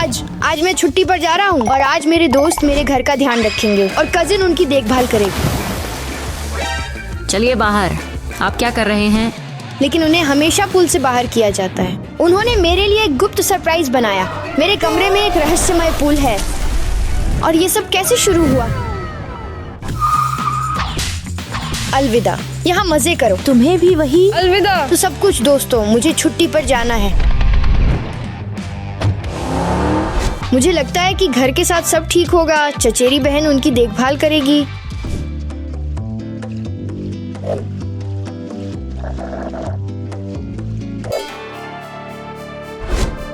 आज मैं छुट्टी पर जा रहा हूँ और आज मेरे दोस्त मेरे घर का ध्यान रखेंगे और कजिन उनकी देखभाल करेगी। चलिए बाहर। आप क्या कर रहे हैं? लेकिन उन्हें हमेशा पूल से बाहर किया जाता है। उन्होंने मेरे लिए एक गुप्त सरप्राइज बनाया। मेरे कमरे में एक रहस्यमय पूल है। और ये सब कैसे शुरू हुआ? अलविदा। यहाँ मजे करो। तुम्हें भी वही अलविदा। तो सब कुछ दोस्तों, मुझे छुट्टी पर जाना है। मुझे लगता है कि घर के साथ सब ठीक होगा। चचेरी बहन उनकी देखभाल करेगी।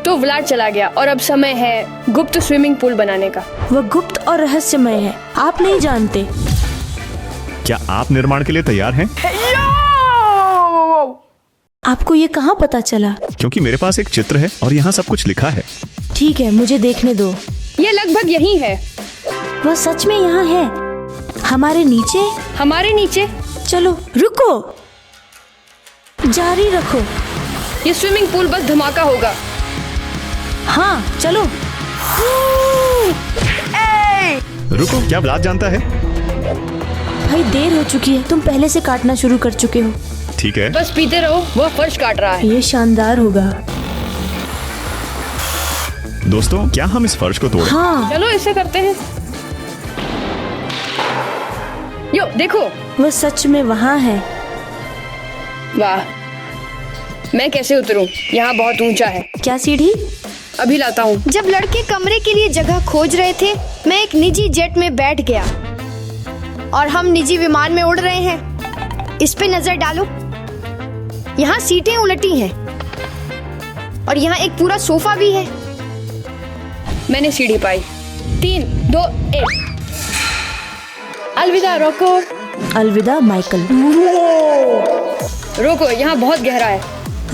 तो व्लाड चला गया और अब समय है गुप्त स्विमिंग पूल बनाने का। वह गुप्त और रहस्यमय है, आप नहीं जानते। क्या आप निर्माण के लिए तैयार हैं? आपको ये कहाँ पता चला? क्योंकि मेरे पास एक चित्र है और यहाँ सब कुछ लिखा है। ठीक है, मुझे देखने दो। ये लगभग यही है। वह सच में यहाँ है, हमारे नीचे। हमारे नीचे? चलो रुको, जारी रखो। ये स्विमिंग पूल बस धमाका होगा। हाँ चलो। रुको, क्या व्लाद जानता है? भाई देर हो चुकी है, तुम पहले से काटना शुरू कर चुके हो। ठीक है, बस पीते रहो, वह फर्श काट रहा है। ये शानदार होगा। दोस्तों, क्या हम इस फर्श को तोड़ें? हाँ चलो इसे करते हैं। यो देखो, वह सच में वहाँ है। वाह, मैं कैसे उतरूं? यहाँ बहुत ऊंचा है। क्या सीढ़ी? अभी लाता हूँ। जब लड़के कमरे के लिए जगह खोज रहे थे, मैं एक निजी जेट में बैठ गया और हम निजी विमान में उड़ रहे हैं। इस पे नजर डालो। यहाँ सीटें उलटी हैं और यहाँ एक पूरा सोफा भी है। मैंने सीढ़ी पाई। 3, 2, 1। अलविदा रोको। अलविदा माइकल। रोको, यहाँ बहुत गहरा है।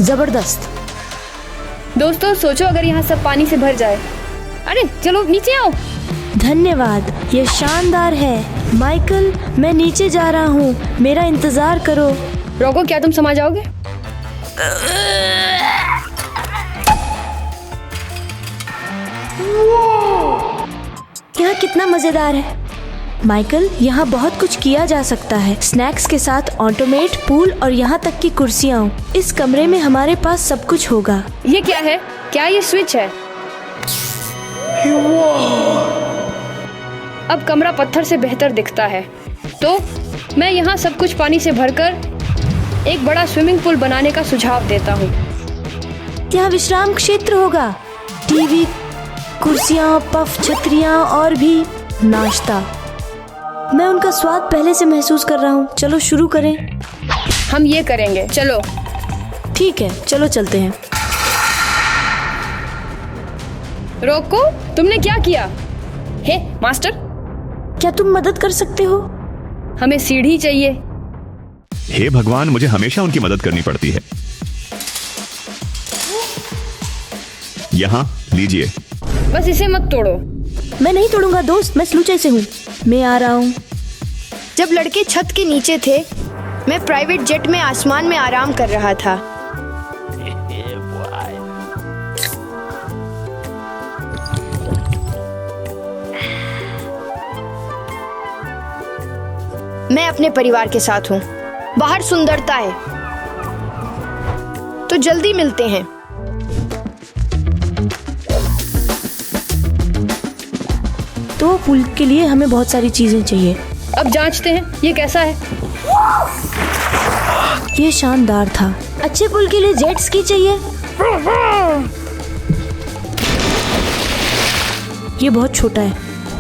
जबरदस्त। दोस्तों सोचो अगर यहाँ सब पानी से भर जाए। अरे चलो नीचे आओ। धन्यवाद, ये शानदार है। माइकल, मैं नीचे जा रहा हूँ, मेरा इंतजार करो। रोको, क्या तुम समा जाओगे? यहाँ कितना मजेदार है। माइकल, यहाँ बहुत कुछ किया जा सकता है। स्नैक्स के साथ ऑटोमेट, पूल और यहाँ तक की कुर्सियाँ। इस कमरे में हमारे पास सब कुछ होगा। ये क्या है? क्या ये स्विच है? अब कमरा पत्थर से बेहतर दिखता है। तो मैं यहाँ सब कुछ पानी से भरकर एक बड़ा स्विमिंग पूल बनाने का सुझाव देता हूँ। यहाँ विश्राम क्षेत्र होगा। टीवी, कुर्सियाँ, पफ, छतरियाँ और भी नाश्ता। मैं उनका स्वाद पहले से महसूस कर रहा हूँ। चलो शुरू करें। हम ये करेंगे, चलो। ठीक है, चलो चलते हैं। रोको, तुमने क्या किया? हे मास्टर, क्या तुम मदद कर सकते हो? हमें सीढ़ी चाहिए। हे भगवान, मुझे हमेशा उनकी मदद करनी पड़ती है। यहाँ लीजिए। बस इसे मत तोड़ो। मैं नहीं तोड़ूंगा दोस्त, मैं स्लूचे से हूँ। मैं आ रहा हूँ। जब लड़के छत के नीचे थे, मैं प्राइवेट जेट में आसमान में आराम कर रहा था। मैं अपने परिवार के साथ हूँ। बाहर सुंदरता है। तो जल्दी मिलते हैं। तो पूल के लिए हमें बहुत सारी चीजें चाहिए। अब जांचते हैं ये कैसा है। ये शानदार था। अच्छे पुल के लिए जेट स्की चाहिए। ये बहुत छोटा है,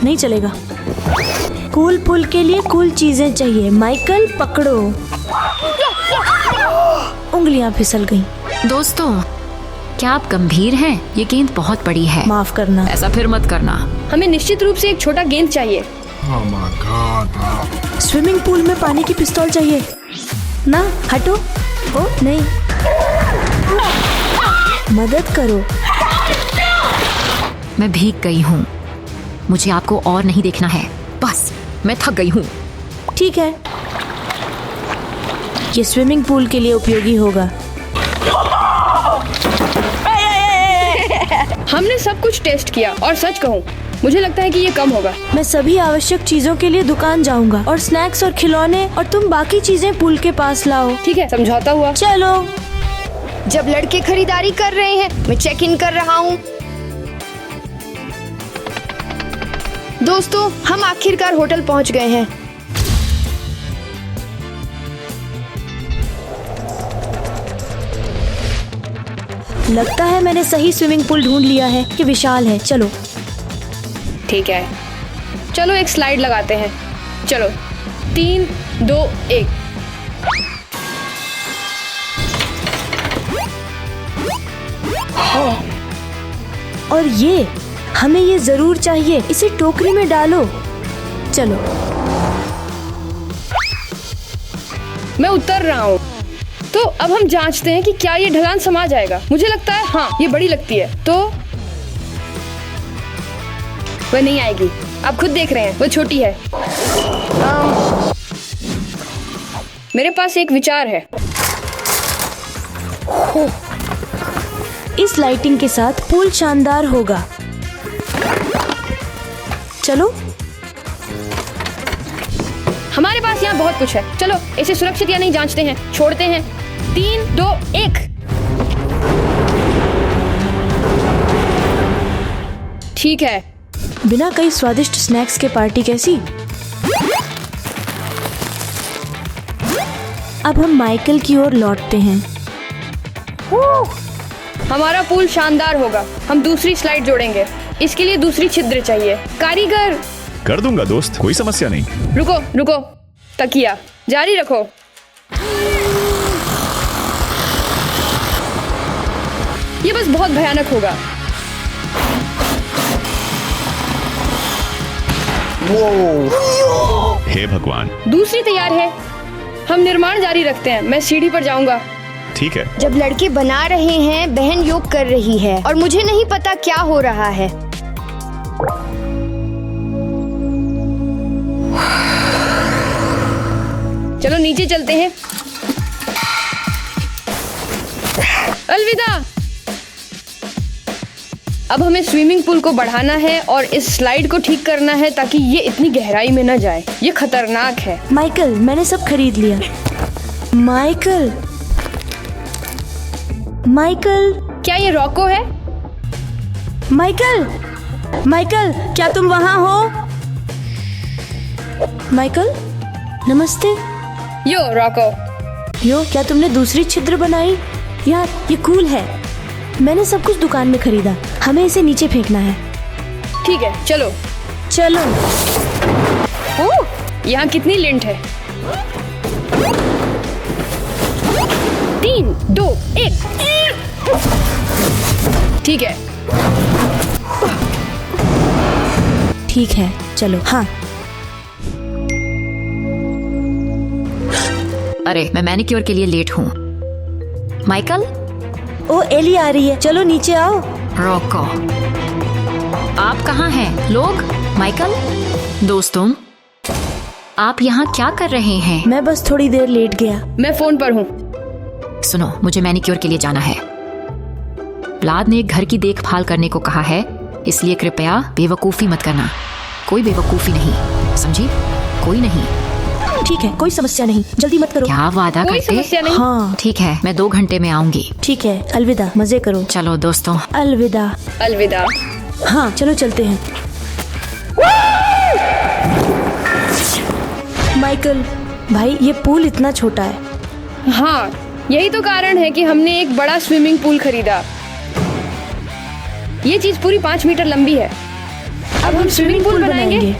नहीं चलेगा। कूल पुल के लिए कूल चीजें चाहिए। माइकल पकड़ो। उंगलियां फिसल गईं। दोस्तों, क्या आप गंभीर हैं? ये गेंद बहुत बड़ी है। माफ करना। ऐसा फिर मत करना। हमें निश्चित रूप से एक छोटा गेंद चाहिए। स्विमिंग पूल में पानी की पिस्तौल चाहिए ना। हटो। ओ नहीं, मदद करो। मैं भीग गई हूँ। मुझे आपको और नहीं देखना है। बस, मैं थक गई हूँ। ठीक है, ये स्विमिंग पूल के लिए उपयोगी होगा। हमने सब कुछ टेस्ट किया और सच कहूँ मुझे लगता है कि ये कम होगा। मैं सभी आवश्यक चीजों के लिए दुकान जाऊंगा और स्नैक्स और खिलौने, और तुम बाकी चीजें पुल के पास लाओ। ठीक है, समझौता हुआ। चलो। जब लड़के खरीदारी कर रहे हैं, मैं चेक इन कर रहा हूँ। दोस्तों, हम आखिरकार होटल पहुँच गए हैं। लगता है मैंने सही स्विमिंग पूल ढूंढ लिया है कि विशाल है। चलो। ठीक है, चलो एक स्लाइड लगाते हैं। चलो 3, 2, 1। और ये हमें ये जरूर चाहिए। इसे टोकरी में डालो। चलो। मैं उतर रहा हूँ। तो अब हम जांचते हैं कि क्या ये ढलान समा जाएगा। मुझे लगता है हाँ, ये बड़ी लगती है, तो वह नहीं आएगी। आप खुद देख रहे हैं, वो छोटी है। मेरे पास एक विचार है। इस लाइटिंग के साथ पूल शानदार होगा। चलो। हमारे पास यहाँ बहुत कुछ है। चलो इसे सुरक्षित या नहीं जांचते हैं। छोड़ते हैं। 3, 2, 1। ठीक है। बिना कई स्वादिष्ट स्नैक्स के पार्टी कैसी? अब हम माइकल की ओर लौटते हैं। हमारा पूल शानदार होगा। हम दूसरी स्लाइड जोड़ेंगे। इसके लिए दूसरी छिद्र चाहिए। कारीगर। कर दूंगा दोस्त, कोई समस्या नहीं। रुको रुको, तकिया जारी रखो। ये बस बहुत भयानक होगा। हे भगवान। दूसरी तैयार है। हम निर्माण जारी रखते हैं। मैं सीढ़ी पर जाऊंगा। ठीक है। जब लड़के बना रहे हैं, बहन योग कर रही है और मुझे नहीं पता क्या हो रहा है। चलो नीचे चलते हैं। अलविदा। अब हमें स्विमिंग पूल को बढ़ाना है और इस स्लाइड को ठीक करना है ताकि ये इतनी गहराई में न जाए। ये खतरनाक है। माइकल, मैंने सब खरीद लिया। माइकल, माइकल, क्या ये रॉको है? माइकल, माइकल, क्या तुम वहाँ हो? माइकल, नमस्ते। यो रॉको। यो, क्या तुमने दूसरी छिद्र बनाई? यार, ये कूल है। मैंने सब कुछ दुकान में खरीदा। हमें इसे नीचे फेंकना है। ठीक है, चलो। चलो। ओह, यहाँ कितनी लिंट है। 3, 2, 1। ठीक है। ठीक है, चलो। हाँ। अरे, मैं मैनिक्योर के लिए लेट हूँ। माइकल, ओ, एली आ रही है। चलो नीचे आओ। रोको। आप कहाँ हैं लोग? माइकल, दोस्तों, आप यहाँ क्या कर रहे हैं? मैं बस थोड़ी देर लेट गया। मैं फोन पर हूँ। सुनो, मुझे मैनिक्योर के लिए जाना है। व्लाद ने घर की देखभाल करने को कहा है, इसलिए कृपया बेवकूफी मत करना। कोई बेवकूफी नहीं, समझी? कोई नहीं। ठीक है, कोई समस्या नहीं। जल्दी मत करो। क्या वादा कोई करते? समस्या नहीं। हाँ, ठीक है, मैं 2 घंटे में आऊंगी। ठीक है। अलविदा, मजे करो। चलो दोस्तों। अलविदा। अलविदा। हाँ, चलो चलते हैं। माइकल भाई, ये पूल इतना छोटा है। हाँ, यही तो कारण है कि हमने एक बड़ा स्विमिंग पूल खरीदा। ये चीज पूरी 5 मीटर लंबी है। अब हम स्विमिंग पूल बनाएंगे।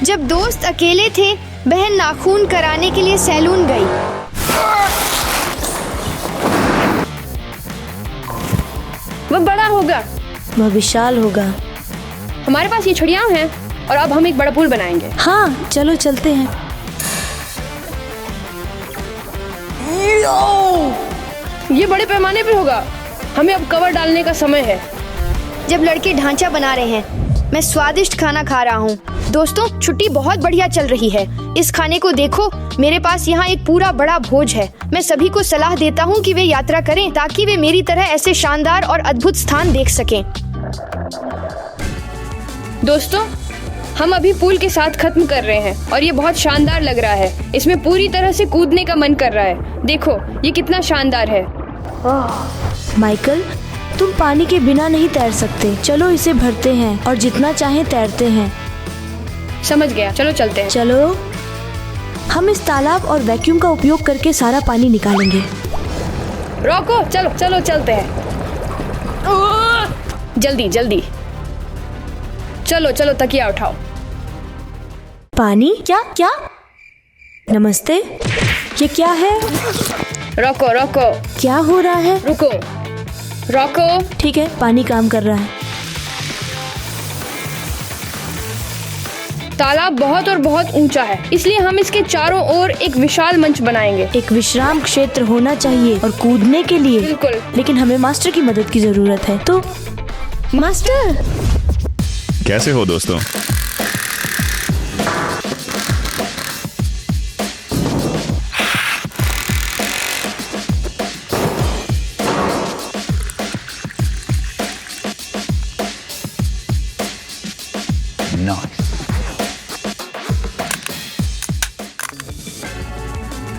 जब दोस्त अकेले थे, बहन नाखून कराने के लिए सैलून गई। वह बड़ा होगा। वह विशाल होगा। हमारे पास ये छड़ियाँ हैं और अब हम एक बड़ा पूल बनाएंगे। हाँ, चलो चलते हैं। ये बड़े पैमाने पे होगा। हमें अब कवर डालने का समय है। जब लड़के ढांचा बना रहे हैं, मैं स्वादिष्ट खाना खा रहा हूँ। दोस्तों, छुट्टी बहुत बढ़िया चल रही है। इस खाने को देखो, मेरे पास यहाँ एक पूरा बड़ा भोज है। मैं सभी को सलाह देता हूँ कि वे यात्रा करें ताकि वे मेरी तरह ऐसे शानदार और अद्भुत स्थान देख सकें। दोस्तों, हम अभी पूल के साथ खत्म कर रहे हैं और ये बहुत शानदार लग रहा है। इसमें पूरी तरह से कूदने का मन कर रहा है। देखो, ये कितना शानदार है। माइकल, तुम पानी के बिना नहीं तैर सकते। चलो इसे भरते हैं और जितना चाहे तैरते हैं। समझ गया, चलो चलते हैं। चलो, हम इस तालाब और वैक्यूम का उपयोग करके सारा पानी निकालेंगे। रोको, चलो चलो चलते हैं। जल्दी जल्दी, चलो चलो, तकिया उठाओ। पानी? क्या क्या? नमस्ते, ये क्या है? रोको रोको, क्या हो रहा है? रुको, रोको। ठीक है, पानी काम कर रहा है। तालाब बहुत और बहुत ऊंचा है, इसलिए हम इसके चारों ओर एक विशाल मंच बनाएंगे। एक विश्राम क्षेत्र होना चाहिए और कूदने के लिए। बिल्कुल। लेकिन हमें मास्टर की मदद की जरूरत है। तो मास्टर, कैसे हो दोस्तों?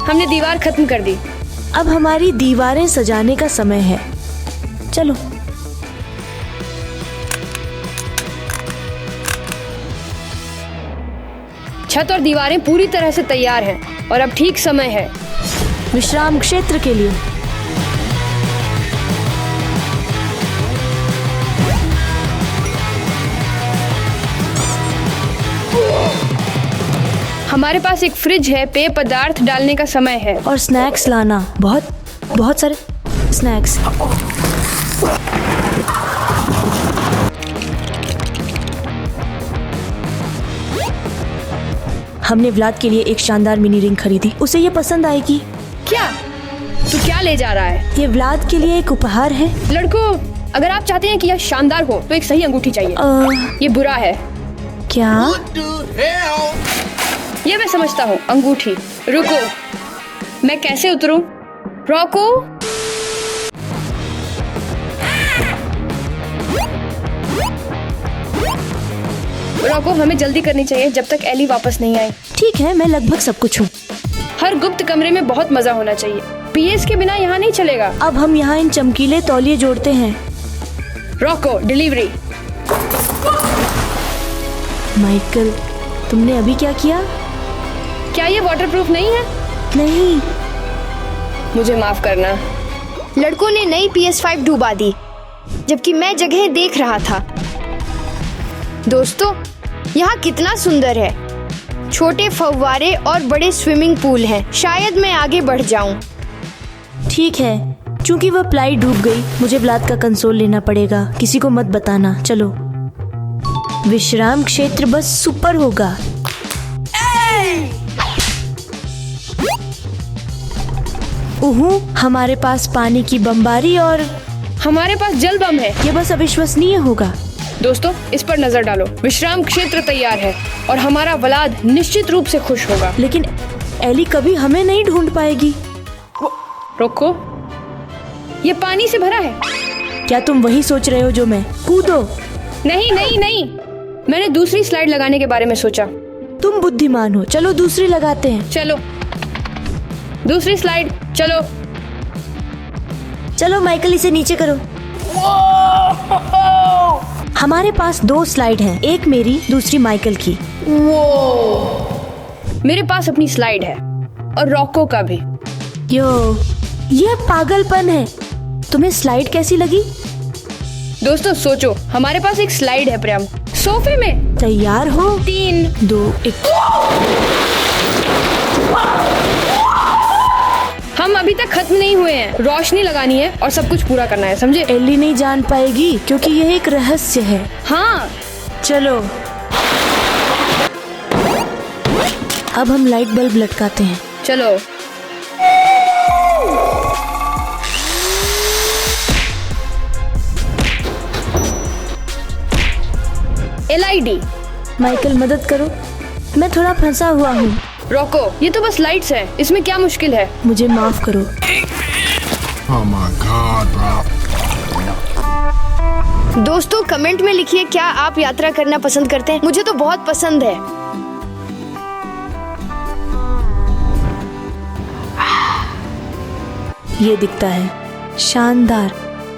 हमने दीवार खत्म कर दी। अब हमारी दीवारें सजाने का समय है। चलो। छत और दीवारें पूरी तरह से तैयार हैं और अब ठीक समय है विश्राम क्षेत्र के लिए। हमारे पास एक फ्रिज है, पेय पदार्थ डालने का समय है। और स्नैक्स लाना, बहुत बहुत सारे स्नैक्स। हमने व्लाद के लिए एक शानदार मिनी रिंग खरीदी। उसे ये पसंद आएगी। क्या? तू क्या ले जा रहा है? ये व्लाद के लिए एक उपहार है। लड़कों, अगर आप चाहते हैं कि यह शानदार हो तो एक सही अंगूठी चाहिए। ये बुरा है। क्या? ये मैं समझता हूँ, अंगूठी। रुको, मैं कैसे उतरूं? रोको। रोको, हमें जल्दी करनी चाहिए जब तक एली वापस नहीं आई। ठीक है, मैं लगभग सब कुछ हूँ। हर गुप्त कमरे में बहुत मजा होना चाहिए। पीएस के बिना यहाँ नहीं चलेगा। अब हम यहाँ इन चमकीले तौलिए जोड़ते हैं। रोको, डिलीवरी। माइकल, तुमने अभी क्या किया? क्या ये वाटरप्रूफ नहीं है? नहीं। मुझे माफ करना। लड़कों ने नई PS5 डुबा दी जबकि मैं जगह देख रहा था। दोस्तों, यहाँ कितना सुंदर है। छोटे फव्वारे और बड़े स्विमिंग पूल हैं। शायद मैं आगे बढ़ जाऊं। ठीक है, चूंकि वह प्लाई डूब गई, मुझे व्लाद का कंसोल लेना पड़ेगा। किसी को मत बताना। चलो। विश्राम क्षेत्र बस सुपर होगा। हमारे पास पानी की बमबारी और हमारे पास जल बम है। ये बस अविश्वसनीय होगा। दोस्तों, इस पर नजर डालो। विश्राम क्षेत्र तैयार है और हमारा व्लाद निश्चित रूप से खुश होगा। लेकिन एली कभी हमें नहीं ढूंढ पाएगी। रोको, ये पानी से भरा है। क्या तुम वही सोच रहे हो जो मैं? कूदो। नहीं नहीं नहीं, मैंने दूसरी स्लाइड लगाने के बारे में सोचा। तुम बुद्धिमान हो। चलो दूसरी लगाते हैं। चलो, दूसरी स्लाइड। चलो चलो माइकल, इसे नीचे करो। हमारे पास 2 स्लाइड हैं, एक मेरी, दूसरी माइकल की। मेरे पास अपनी स्लाइड है और रोको का भी। यो, ये पागलपन है। तुम्हें स्लाइड कैसी लगी? दोस्तों सोचो, हमारे पास एक स्लाइड है प्रियम, सोफे में। तैयार हो? 3, 2, 1। हम अभी तक खत्म नहीं हुए हैं। रोशनी लगानी है और सब कुछ पूरा करना है, समझे? एली नहीं जान पाएगी क्योंकि यह एक रहस्य है। हाँ। चलो, अब हम लाइट बल्ब लटकाते हैं। चलो। LID। माइकल मदद करो, मैं थोड़ा फंसा हुआ हूँ। रोको, ये तो बस लाइट्स हैं, इसमें क्या मुश्किल है? मुझे माफ करो। Oh my God, bro. दोस्तों कमेंट में लिखिए क्या आप यात्रा करना पसंद करते हैं। मुझे तो बहुत पसंद है। ये दिखता है शानदार।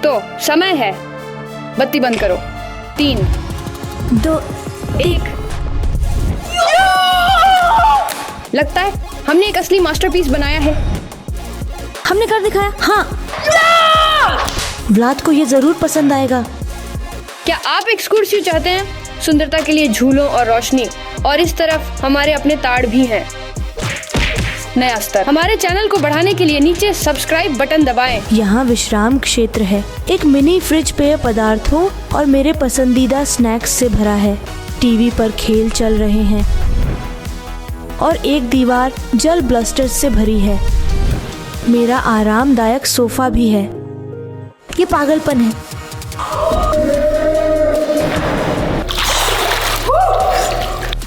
तो समय है, बत्ती बंद करो। 3, 2, 1। लगता है हमने एक असली मास्टरपीस बनाया है। हमने कर दिखाया। हाँ, व्लाद को ये जरूर पसंद आएगा। क्या आप एक्सक्लूसिव चाहते हैं? सुंदरता के लिए झूलों और रोशनी, और इस तरफ हमारे अपने ताड़ भी हैं। नया स्तर। हमारे चैनल को बढ़ाने के लिए नीचे सब्सक्राइब बटन दबाएं। यहाँ विश्राम क्षेत्र है। एक मिनी फ्रिज पेय पदार्थों और मेरे पसंदीदा स्नैक्स से भरा है। टीवी पर खेल चल रहे हैं और एक दीवार जल ब्लस्टर्स से भरी है। मेरा आरामदायक सोफा भी है। ये पागलपन है।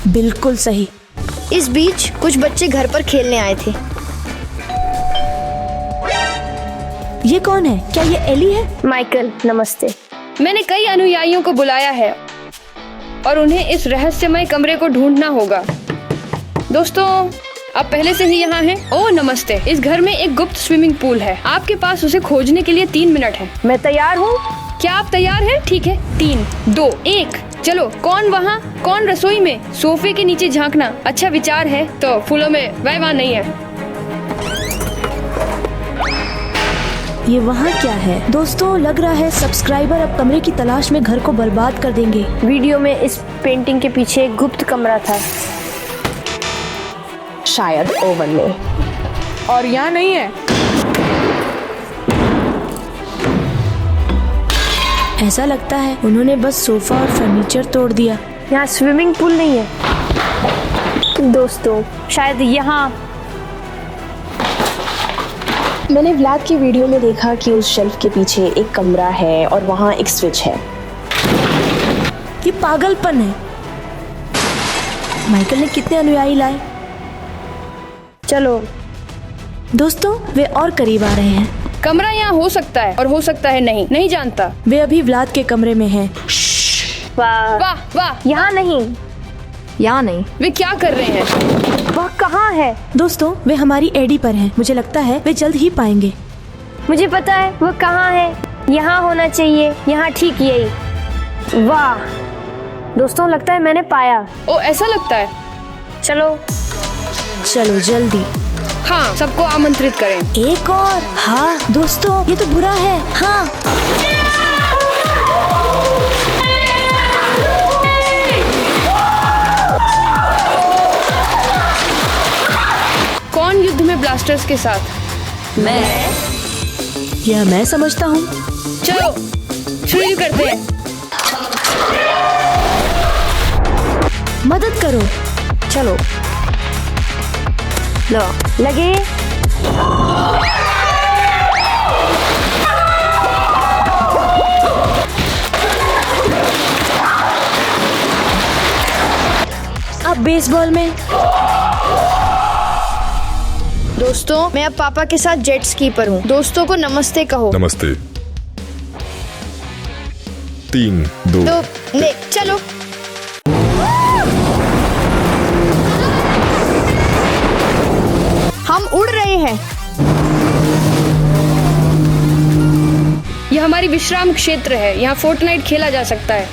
बिल्कुल सही। इस बीच कुछ बच्चे घर पर खेलने आए थे। ये कौन है? क्या ये एली है? माइकल नमस्ते। मैंने कई अनुयायियों को बुलाया है और उन्हें इस रहस्यमय कमरे को ढूंढना होगा। दोस्तों आप पहले से ही यहाँ हैं। ओह नमस्ते। इस घर में एक गुप्त स्विमिंग पूल है। आपके पास उसे खोजने के लिए 3 मिनट है। मैं तैयार हूँ। क्या आप तैयार हैं? ठीक है, 3, 2, 1 चलो। कौन वहाँ? कौन रसोई में? सोफे के नीचे झांकना अच्छा विचार है। तो फूलों में वह नहीं है। ये वहाँ क्या है? दोस्तों लग रहा है सब्सक्राइबर अब कमरे की तलाश में घर को बर्बाद कर देंगे। वीडियो में इस पेंटिंग के पीछे एक गुप्त कमरा था, शायद ओवन में। और यहाँ नहीं है। ऐसा लगता है उन्होंने बस सोफा और फर्नीचर तोड़ दिया। यहाँ स्विमिंग पूल नहीं है। दोस्तों शायद यहाँ। मैंने व्लाद की वीडियो में देखा कि उस शेल्फ के पीछे एक कमरा है और वहाँ एक स्विच है। ये पागलपन है। माइकल ने कितने अनुयायी लाए? चलो दोस्तों वे और करीब आ रहे हैं। कमरा यहाँ हो सकता है और हो सकता है नहीं जानता। वे अभी व्लाद के कमरे में हैं। वाह वाह वाह। यहाँ नहीं। यहाँ नहीं। वे क्या कर रहे हैं? वह कहाँ है? दोस्तों वे हमारी एडी पर हैं। मुझे लगता है वे जल्द ही पाएंगे। मुझे पता है वह कहाँ है। यहाँ होना चाहिए। यहाँ ठीक यही। वाह दोस्तों लगता है मैंने पाया। ओ ऐसा लगता है। चलो चलो जल्दी। हाँ सबको आमंत्रित करें। एक और। हाँ दोस्तों ये तो बुरा है। हाँ कौन युद्ध में ब्लास्टर्स के साथ? यह मैं समझता हूँ। चलो शुरू करते हैं। मदद करो। चलो लो लगे। अब बेसबॉल में। दोस्तों मैं अब पापा के साथ जेट स्की पर हूँ। दोस्तों को नमस्ते कहो। नमस्ते। 3, 2, तो चलो। हम उड़ रहे हैं। यह हमारी विश्राम क्षेत्र है। यहाँ फोर्टनाइट खेला जा सकता है।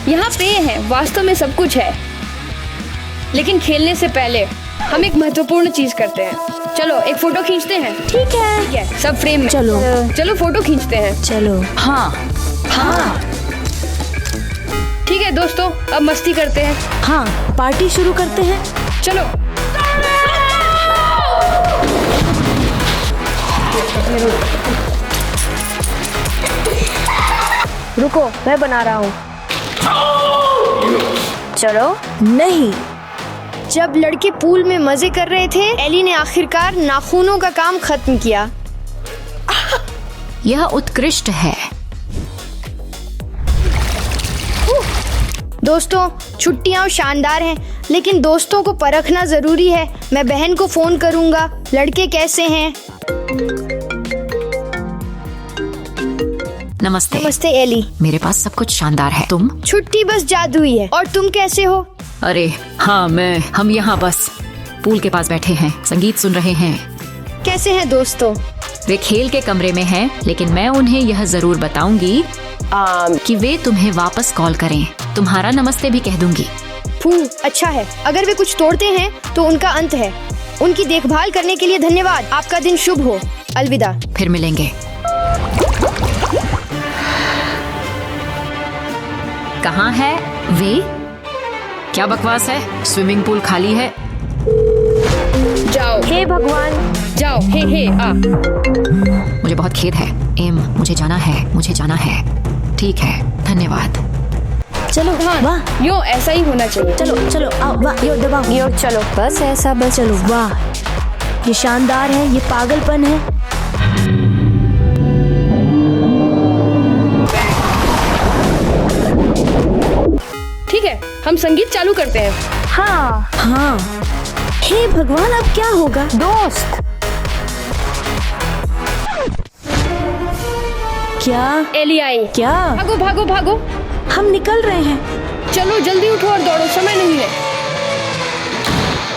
यहाँ पेय है। वास्तव में सब कुछ है, लेकिन खेलने से पहले हम एक महत्वपूर्ण चीज करते हैं। चलो एक फोटो खींचते हैं। ठीक है सब फ्रेम में। चलो चलो फोटो खींचते हैं। चलो। हाँ हाँ ठीक है दोस्तों अब मस्ती करते हैं। हाँ पार्टी शुरू करते हैं। चलो रुको मैं बना रहा हूँ। चलो। नहीं। जब लड़के पूल में मजे कर रहे थे, एली ने आखिरकार नाखूनों का काम खत्म किया। यह उत्कृष्ट है। दोस्तों, छुट्टियां शानदार हैं, लेकिन दोस्तों को परखना जरूरी है। मैं बहन को फोन करूंगा। लड़के कैसे हैं? नमस्ते। नमस्ते एली। मेरे पास सब कुछ शानदार है। तुम? छुट्टी बस जादुई है। और तुम कैसे हो? अरे हाँ, हम यहाँ बस पूल के पास बैठे हैं, संगीत सुन रहे हैं। कैसे हैं दोस्तों? वे खेल के कमरे में हैं, लेकिन मैं उन्हें यह जरूर बताऊंगी कि वे तुम्हें वापस कॉल करें। तुम्हारा नमस्ते भी कह दूंगी। अच्छा है। अगर वे कुछ तोड़ते हैं तो उनका अंत है। उनकी देखभाल करने के लिए धन्यवाद। आपका दिन शुभ हो। अलविदा। फिर मिलेंगे। कहाँ है वे? क्या बकवास है? स्विमिंग पूल खाली है। जाओ। हे भगवान। जाओ। हे आ। मुझे बहुत खेद है एम, मुझे जाना है। ठीक है, धन्यवाद। चलो वाह, यो ऐसा ही होना चाहिए। चलो आओ, वाह, यो दबाओ, यो चलो, बस ऐसा, बस चलो। वाह, ये शानदार है, ये पागलपन है। ठीक है, हम संगीत चालू करते हैं। हाँ। हे भगवान, अब क्या होगा? दोस्त। क्या? एली आई। क्या? भागो भागो भागो। हम निकल रहे हैं। चलो जल्दी उठो और दौड़ो, समय नहीं है।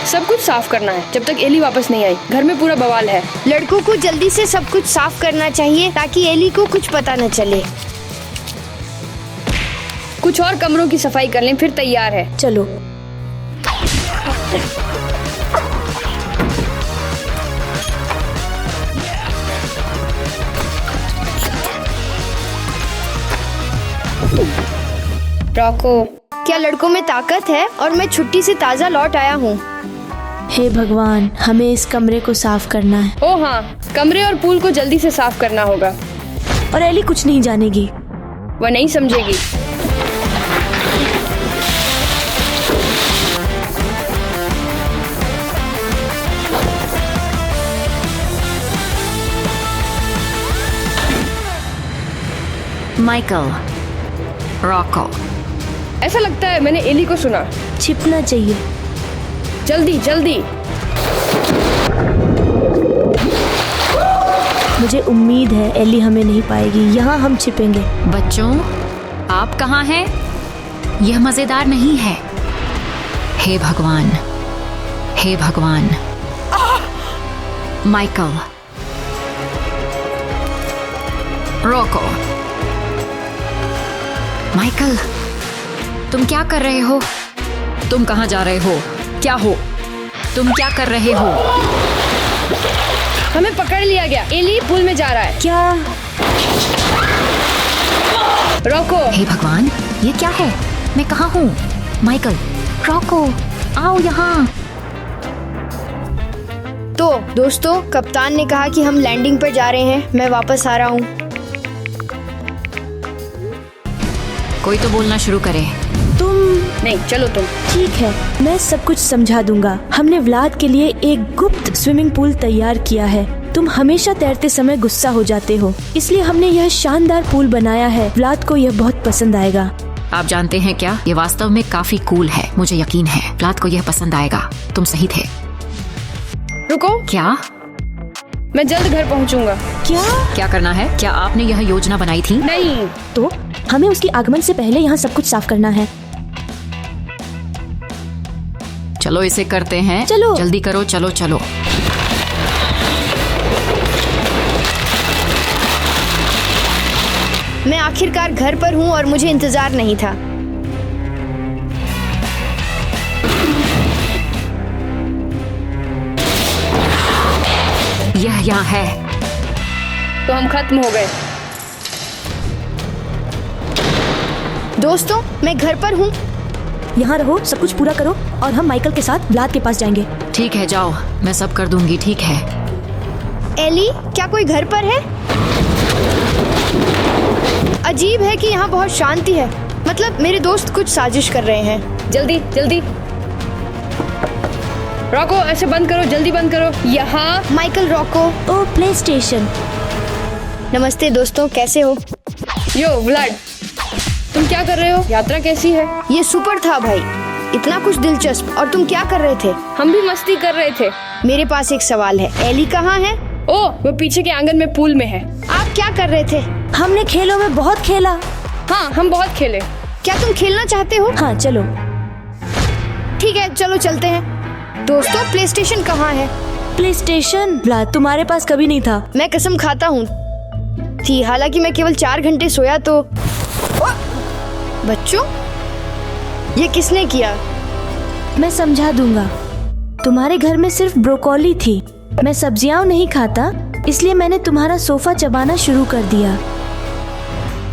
सब कुछ साफ करना है जब तक एली वापस नहीं आई। घर में पूरा बवाल है। लड़कों को जल्दी से सब कुछ साफ करना चाहिए ताकि एली को कुछ पता न चले। कुछ और कमरों की सफाई कर लें, फिर तैयार है। चलो। रॉको। क्या लड़कों में ताकत है? और मैं छुट्टी से ताज़ा लौट आया हूँ। हे भगवान, हमें इस कमरे को साफ करना है। ओ हाँ, कमरे और पूल को जल्दी से साफ करना होगा। और एली कुछ नहीं जानेगी। वह नहीं समझेगी। Michael, Roku. ऐसा लगता है मैंने एली को सुना। छिपना चाहिए। जल्दी जल्दी। मुझे उम्मीद है एली हमें नहीं पाएगी। यहाँ हम छिपेंगे। बच्चों, आप कहाँ हैं? यह मजेदार नहीं है। हे भगवान, हे भगवान। Michael, Roku. माइकल, तुम क्या कर रहे हो? तुम कहाँ जा रहे हो? क्या हो? तुम क्या कर रहे हो? हमें पकड़ लिया गया। एली पूल में जा रहा है। क्या? रॉको। हे भगवान, ये क्या है? मैं कहाँ हूँ? माइकल, रॉको, आओ यहाँ। तो दोस्तों, कप्तान ने कहा कि हम लैंडिंग पर जा रहे हैं। मैं वापस आ रहा हूँ। कोई तो बोलना शुरू करे। तुम? नहीं, चलो तुम। ठीक है, मैं सब कुछ समझा दूंगा। हमने व्लाद के लिए एक गुप्त स्विमिंग पूल तैयार किया है। तुम हमेशा तैरते समय गुस्सा हो जाते हो, इसलिए हमने यह शानदार पूल बनाया है। व्लाद को यह बहुत पसंद आएगा। आप जानते हैं क्या, ये वास्तव में काफी कूल है। मुझे यकीन है व्लाद को यह पसंद आएगा। तुम सही थे। रुको, क्या? मैं जल्द घर पहुंचूंगा। क्या करना है? क्या आपने यह योजना बनाई थी? नहीं। तो हमें उसके आगमन से पहले यहाँ सब कुछ साफ करना है। चलो इसे करते हैं। चलो। जल्दी करो, चलो चलो। मैं आखिरकार घर पर हूँ और मुझे इंतजार नहीं था। यह यहाँ है। तो हम खत्म हो गए। दोस्तों, मैं घर पर हूँ। यहाँ रहो, सब कुछ पूरा करो और हम माइकल के साथ व्लाद के पास जाएंगे। ठीक है, जाओ, मैं सब कर दूंगी। ठीक है। एली, क्या कोई घर पर है? अजीब है कि यहाँ बहुत शांति है। मतलब मेरे दोस्त कुछ साजिश कर रहे हैं। जल्दी जल्दी। रॉको, ऐसे बंद करो, जल्दी बंद करो। यहाँ। Michael, Rocco. ओ, प्ले स्टेशन। नमस्ते दोस्तों, कैसे हो? यो व्लाड, तुम क्या कर रहे हो? यात्रा कैसी है? ये सुपर था भाई, इतना कुछ दिलचस्प। और तुम क्या कर रहे थे? हम भी मस्ती कर रहे थे। मेरे पास एक सवाल है, एली कहाँ है? ओह, वो पीछे के आंगन में पूल में है। आप क्या कर रहे थे? हमने खेलों में बहुत खेला। हाँ, हम बहुत खेले। क्या तुम खेलना चाहते हो? हाँ चलो। ठीक है, चलो चलते हैं। दोस्तों, प्ले स्टेशन कहाँ है? प्ले स्टेशन व्लाद तुम्हारे पास कभी नहीं था। मैं कसम खाता हूँ थी, हालांकि मैं केवल 4 घंटे सोया तो। बच्चों, ये किसने किया? मैं समझा दूंगा। तुम्हारे घर में सिर्फ ब्रोकोली थी। मैं सब्जियां नहीं खाता, इसलिए मैंने तुम्हारा सोफा चबाना शुरू कर दिया।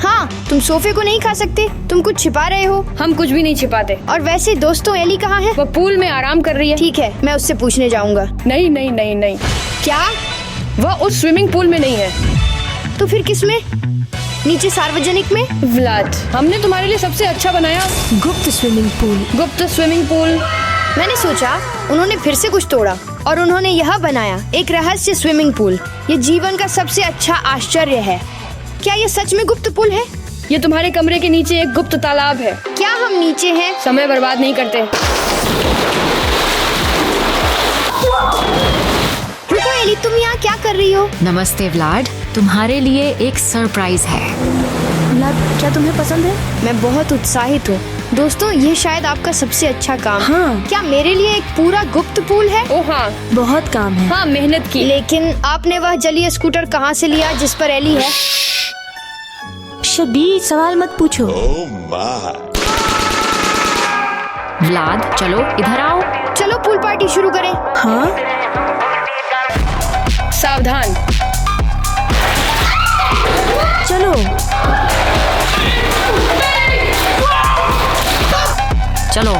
हाँ, तुम सोफे को नहीं खा सकते, तुम कुछ छिपा रहे हो। हम कुछ भी नहीं छिपाते। और वैसे दोस्तों, एली कहाँ है? वो पूल में आराम कर रही है। ठीक है, मैं उससे पूछने जाऊंगा। नहीं नहीं नहीं नहीं, क्या? वह उस स्विमिंग पूल में नहीं है। तो फिर किस में? नीचे सार्वजनिक में? व्लाद, हमने तुम्हारे लिए सबसे अच्छा बनाया गुप्त स्विमिंग पूल। गुप्त स्विमिंग पूल। मैंने सोचा उन्होंने फिर से कुछ तोड़ा और उन्होंने यह बनाया, एक रहस्य स्विमिंग पूल। ये जीवन का सबसे अच्छा आश्चर्य है। क्या ये सच में गुप्त पूल है? ये तुम्हारे कमरे के नीचे एक गुप्त तालाब है। क्या हम नीचे हैं? समय बर्बाद नहीं करते। रुको एली, तुम यहाँ क्या कर रही हो? नमस्ते व्लाड, तुम्हारे लिए एक सरप्राइज है। व्लाद, क्या तुम्हें पसंद है? मैं बहुत उत्साहित हूँ। दोस्तों, ये शायद आपका सबसे अच्छा काम। हाँ। क्या मेरे लिए एक पूरा गुप्त पूल है? ओह हाँ, बहुत काम है। हाँ मेहनत की। लेकिन आपने वह जलीय स्कूटर कहाँ से लिया जिस पर एली है? शबीर, सवाल मत पूछो। व्लाद, चलो इधर आओ। चलो पूल पार्टी शुरू करें। हाँ सावधान। चलो। चलो